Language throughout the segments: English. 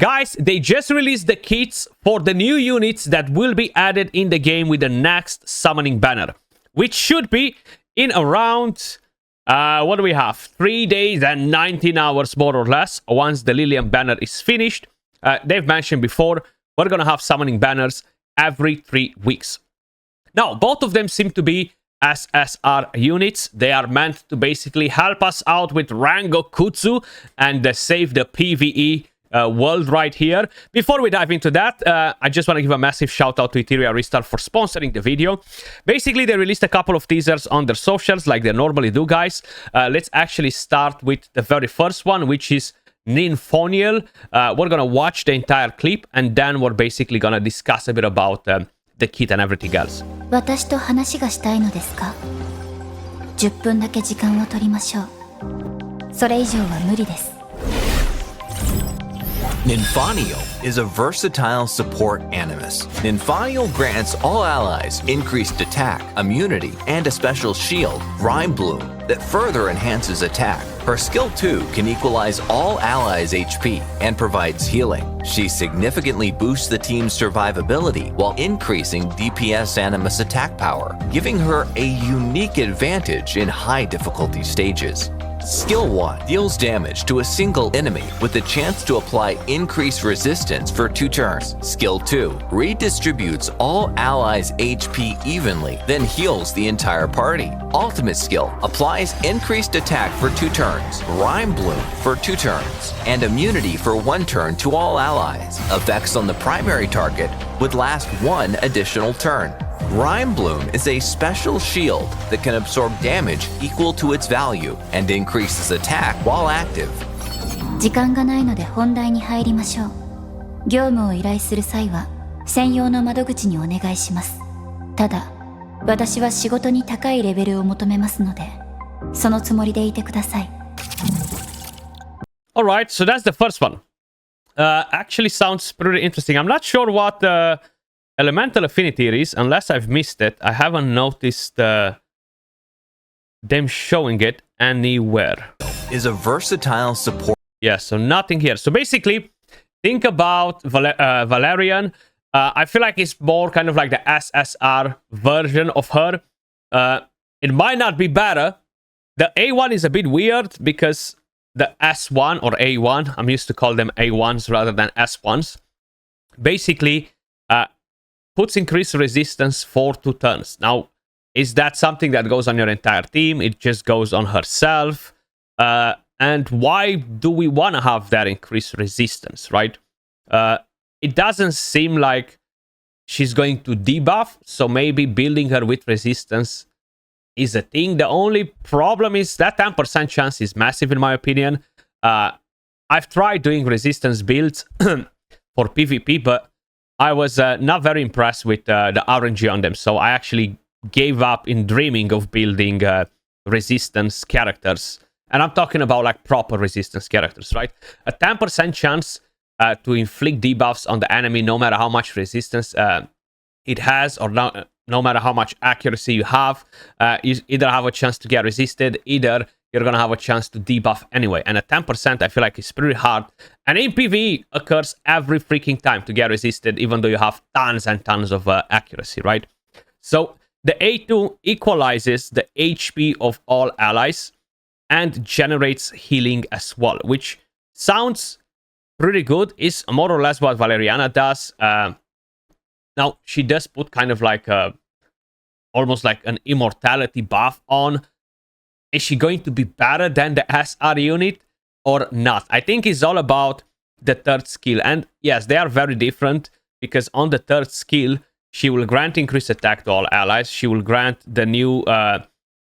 Guys, they just released the kits for the new units that will be added in the game with the next summoning banner, which should be in around, what do we have? 3 days and 19 hours, more or less, once the Lilium banner is finished. They've mentioned before, we're going to have summoning banners every 3 weeks. Now, both of them seem to be SSR units. They are meant to basically help us out with Rango Kutsu and save the PvE world right here. Before we dive into that, I just want to give a massive shout out to Etheria Restart for sponsoring the video. Basically, they released a couple of teasers on their socials like they normally do, guys. Let's actually start with the very first one, which is Nifonniel. We're gonna watch the entire clip and then we're basically gonna discuss a bit about the kit and everything else. 私と話がしたいのですか? 10分だけ時間を取りましょう。それ以上は無理です。Nifonniel is a versatile support animus. Nifonniel grants all allies increased attack, immunity, and a special shield, Rhyme Bloom, that further enhances attack. Her skill 2 can equalize all allies' HP and provides healing. She significantly boosts the team's survivability while increasing DPS Animus attack power, giving her a unique advantage in high difficulty stages. Skill 1 deals damage to a single enemy with the chance to apply increased resistance for 2 turns. Skill 2 redistributes all allies' HP evenly, then heals the entire party. Ultimate skill applies increased attack for 2 turns, Rhyme Bloom for 2 turns, and immunity for 1 turn to all allies. Effects on the primary target would last 1 additional turn. Rhyme Bloom is a special shield that can absorb damage equal to its value and increases attack while active. 時間がないので本題に入りましょう。業務を依頼する際は専用の窓口にお願いします。ただ、私は仕事に高いレベルを求めますので、そのつもりでいてください。Alright, so that's the first one. Actually sounds pretty interesting. I'm not sure what Elemental Affinity is, unless I've missed it. I haven't noticed them showing it anywhere. Is a versatile support. Yeah, so nothing here. So basically, think about Valerian. I feel like it's more kind of like the SSR version of her. It might not be better. The A1 is a bit weird because the S1 or A1, I'm used to call them A1s rather than S1s, basically puts increased resistance for 2 turns. Now, is that something that goes on your entire team? It just goes on herself. And why do we want to have that increased resistance, right? It doesn't seem like she's going to debuff, so maybe building her with resistance is a thing. The only problem is that 10% chance is massive in my opinion. I've tried doing resistance builds for PvP, but I was not very impressed with the RNG on them, so I actually gave up in dreaming of building resistance characters. And I'm talking about like proper resistance characters, right? A 10% chance to inflict debuffs on the enemy, no matter how much resistance it has, or no matter how much accuracy you have. You either have a chance to get resisted, either you're going to have a chance to debuff anyway. And a 10% I feel like is pretty hard. And in PvE occurs every freaking time to get resisted, even though you have tons and tons of accuracy, right? So the A2 equalizes the HP of all allies and generates healing as well, which sounds pretty good. Is more or less what Valeriana does. Now, she does put kind of like almost like an immortality buff on. Is she going to be better than the SR unit or not? I think it's all about the third skill. And yes, they are very different because on the third skill, she will grant increased attack to all allies. She will grant the new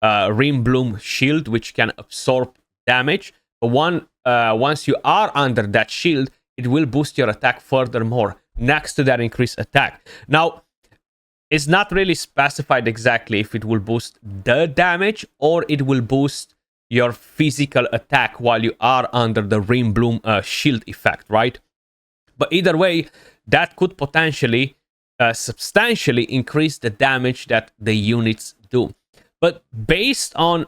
Rim Bloom shield, which can absorb damage. But once you are under that shield, it will boost your attack furthermore next to that increased attack. Now, it's not really specified exactly if it will boost the damage or it will boost your physical attack while you are under the Rim Bloom shield effect, right? But either way, that could potentially substantially increase the damage that the units do. But based on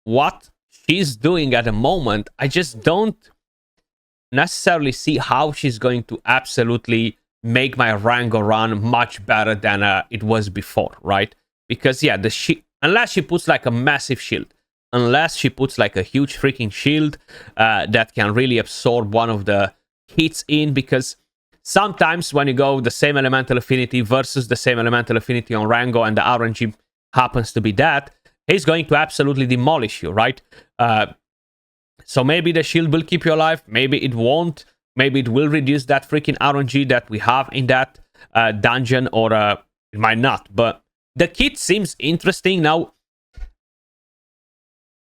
what she's doing at the moment, I just don't necessarily see how she's going to absolutely make my Rango run much better than it was before, right? Because yeah, unless she puts like a massive shield, unless she puts like a huge freaking shield that can really absorb one of the hits in, because sometimes when you go the same elemental affinity versus the same elemental affinity on Rango and the RNG happens to be that, he's going to absolutely demolish you, right? So maybe the shield will keep you alive, maybe it won't, maybe it will reduce that freaking RNG that we have in that dungeon, or it might not. But the kit seems interesting. Now,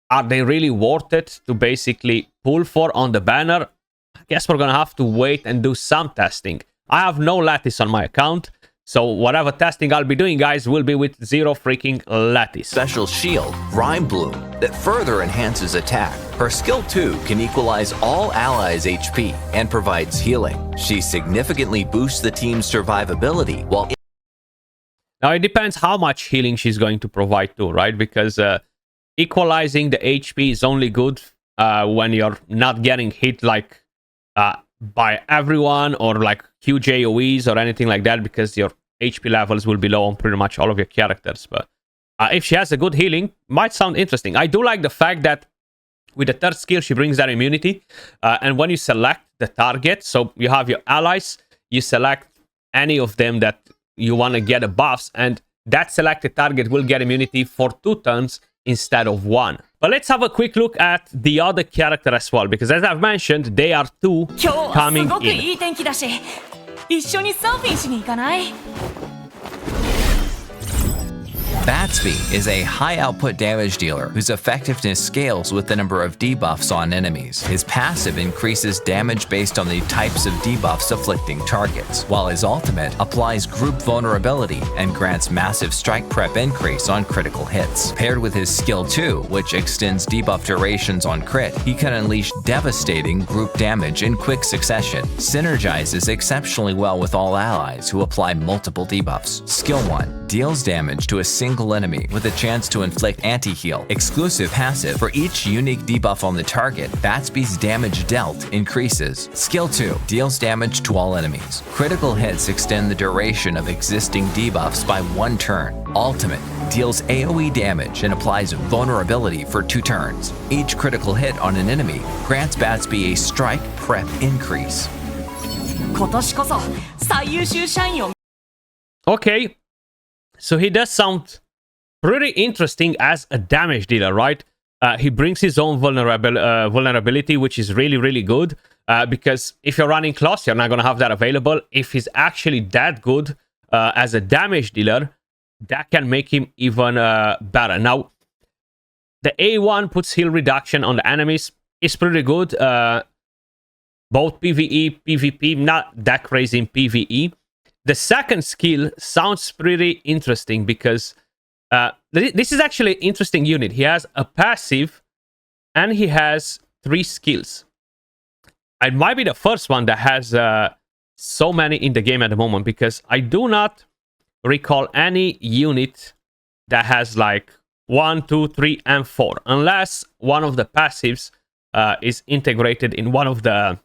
are they really worth it to basically pull for on the banner? I guess we're gonna have to wait and do some testing. I have no lattice on my account, so whatever testing I'll be doing, guys, will be with 0 freaking lattice. Special shield, Rhyme Bloom, that further enhances attack. Her skill 2 can equalize all allies' HP and provides healing. She significantly boosts the team's survivability while... Now, it depends how much healing she's going to provide too, right? Because equalizing the HP is only good when you're not getting hit like by everyone, or like huge AoEs or anything like that, because your HP levels will be low on pretty much all of your characters. But if she has a good healing, might sound interesting. I do like the fact that with the third skill, she brings that immunity. And when you select the target, so you have your allies, you select any of them that you want to get a buffs, and that selected target will get immunity for 2 turns instead of 1. But let's have a quick look at the other character as well, because as I've mentioned, they are 2 coming in. Batsby is a high-output damage dealer whose effectiveness scales with the number of debuffs on enemies. His passive increases damage based on the types of debuffs afflicting targets, while his ultimate applies group vulnerability and grants massive strike prep increase on critical hits. Paired with his skill 2, which extends debuff durations on crit, he can unleash devastating group damage in quick succession. Synergizes exceptionally well with all allies who apply multiple debuffs. Skill 1 deals damage to a single enemy with a chance to inflict anti-heal. Exclusive passive: for each unique debuff on the target, Batsby's damage dealt increases. Skill 2 deals damage to all enemies. Critical hits extend the duration of existing debuffs by 1 turn. Ultimate deals AoE damage and applies vulnerability for 2 turns. Each critical hit on an enemy grants Batsby a strike prep increase. Okay, so he does sound pretty interesting as a damage dealer, right? He brings his own vulnerability, which is really, really good. Because if you're running Claws, you're not going to have that available. If he's actually that good as a damage dealer, that can make him even better. Now, the A1 puts heal reduction on the enemies. It's pretty good. Both PvE, PvP, not that crazy in PvE. The second skill sounds pretty interesting because this is actually an interesting unit. He has a passive and he has 3 skills. It might be the first one that has so many in the game at the moment, because I do not recall any unit that has like 1, 2, 3, and 4, unless one of the passives is integrated in one of the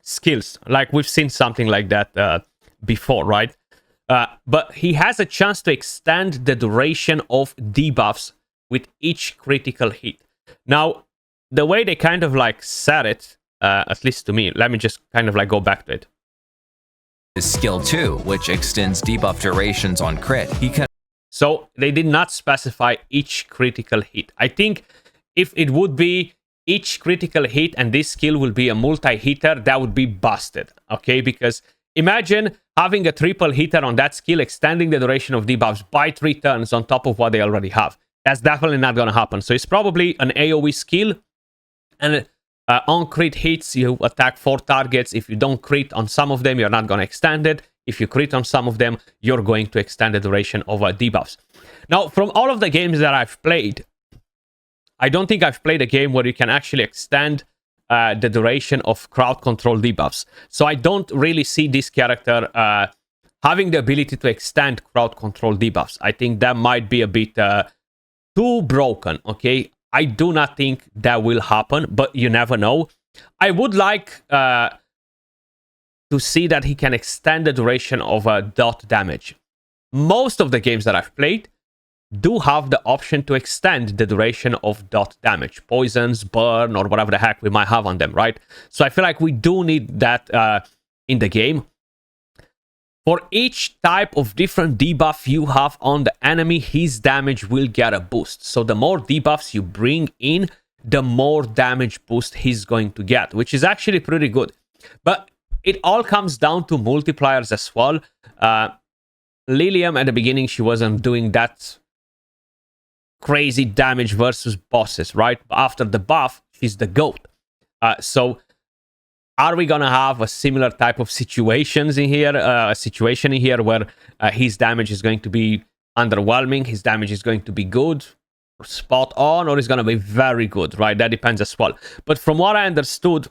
skills. Like we've seen something like that before, right? But he has a chance to extend the duration of debuffs with each critical hit. Now, the way they kind of like said it, at least to me, let me just kind of like go back to it. His skill 2, which extends debuff durations on crit, he can... So they did not specify each critical hit. I think if it would be each critical hit and this skill will be a multi-hitter, that would be busted, okay? Because imagine having a triple hitter on that skill, extending the duration of debuffs by 3 turns on top of what they already have. That's definitely not going to happen. So it's probably an AoE skill. And on crit hits, you attack 4 targets. If you don't crit on some of them, you're not going to extend it. If you crit on some of them, you're going to extend the duration of debuffs. Now, from all of the games that I've played, I don't think I've played a game where you can actually extend the duration of crowd control debuffs. So I don't really see this character having the ability to extend crowd control debuffs. I think that might be a bit too broken, okay? I do not think that will happen, but you never know. I would like to see that he can extend the duration of dot damage. Most of the games that I've played do have the option to extend the duration of dot damage. Poisons, burn, or whatever the heck we might have on them, right? So I feel like we do need that in the game. For each type of different debuff you have on the enemy, his damage will get a boost. So the more debuffs you bring in, the more damage boost he's going to get, which is actually pretty good. But it all comes down to multipliers as well. Lilium at the beginning, she wasn't doing that crazy damage versus bosses, right? After the buff, she's the GOAT. So are we gonna have a similar type of situations in here? A situation in here where his damage is going to be underwhelming, his damage is going to be good, or spot on, or is gonna be very good, right? That depends as well. But from what I understood,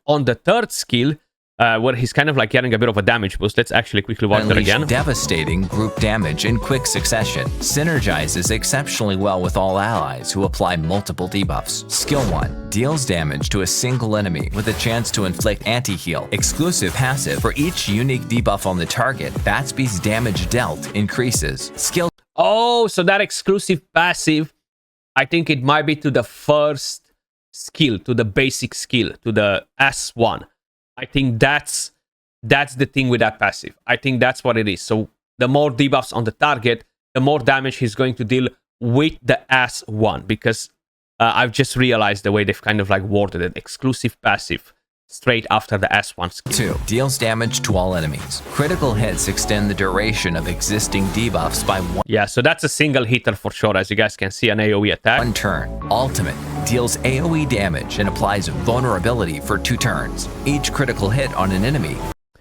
on the third skill, where he's kind of like getting a bit of a damage boost. Let's actually quickly watch that again. Devastating group damage in quick succession. Synergizes exceptionally well with all allies who apply multiple debuffs. Skill 1. Deals damage to a single enemy with a chance to inflict anti-heal. Exclusive passive. For each unique debuff on the target, Batsby's damage dealt increases. Skill... Oh, so that exclusive passive, I think it might be to the first skill, to the basic skill, to the S1. I think that's the thing with that passive. I think that's what it is. So the more debuffs on the target, the more damage he's going to deal with the S1. Because I've just realized the way they've kind of like worded it. Exclusive passive straight after the S1 skill. 2. Deals damage to all enemies. Critical hits extend the duration of existing debuffs by 1. Yeah, so that's a single hitter for sure. As you guys can see, an AoE attack. 1 turn. Ultimate. Deals AoE damage and applies vulnerability for 2 turns. Each critical hit on an enemy.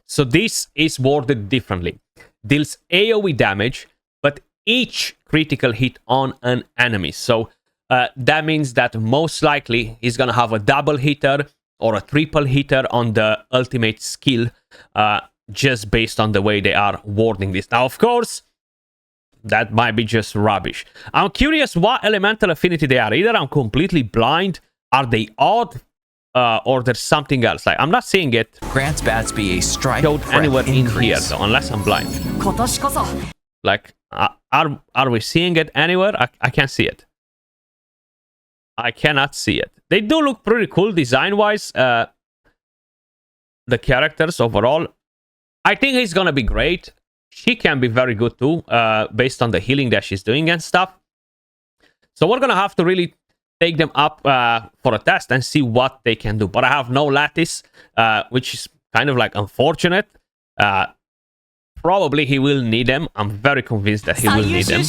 So this is worded differently. Deals AoE damage, but each critical hit on an enemy. So that means that most likely he's going to have a double hitter or a triple hitter on the ultimate skill, just based on the way they are wording this. Now, of course, that might be just rubbish. I'm curious what elemental affinity they are. Either I'm completely blind, are they odd, or there's something else. Like, I'm not seeing it grants Batsby a strike showed anywhere in increase. here, though, unless I'm blind. Like, are we seeing it anywhere? I can't see it. I cannot see it. They do look pretty cool design-wise. The characters overall. I think he's gonna be great. She can be very good too, based on the healing that she's doing and stuff. So we're gonna have to really take them up for a test and see what they can do. But I have no lattice, which is kind of like unfortunate. Probably he will need them. I'm very convinced that he will need them.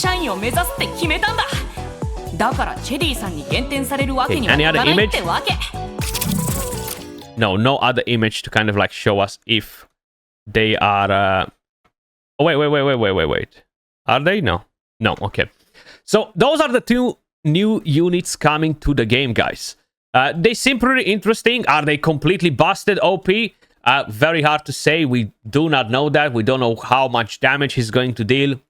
Okay, any other image? No other image to kind of like show us if they are... Oh, wait. Are they? No, okay. So those are the 2 new units coming to the game, guys. They seem pretty interesting. Are they completely busted OP? Very hard to say. We do not know that. We don't know how much damage he's going to deal.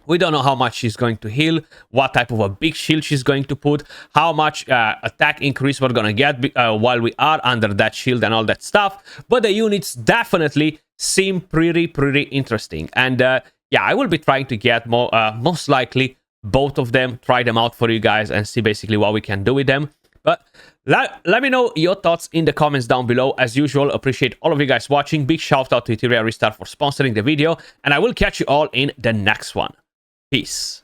We don't know how much she's going to heal, what type of a big shield she's going to put, how much attack increase we're going to get while we are under that shield and all that stuff. But the units definitely seem pretty interesting. And yeah, I will be trying to get more, most likely both of them, try them out for you guys and see basically what we can do with them. But let me know your thoughts in the comments down below. As usual, appreciate all of you guys watching. Big shout out to Etheria Restart for sponsoring the video. And I will catch you all in the next one. Peace.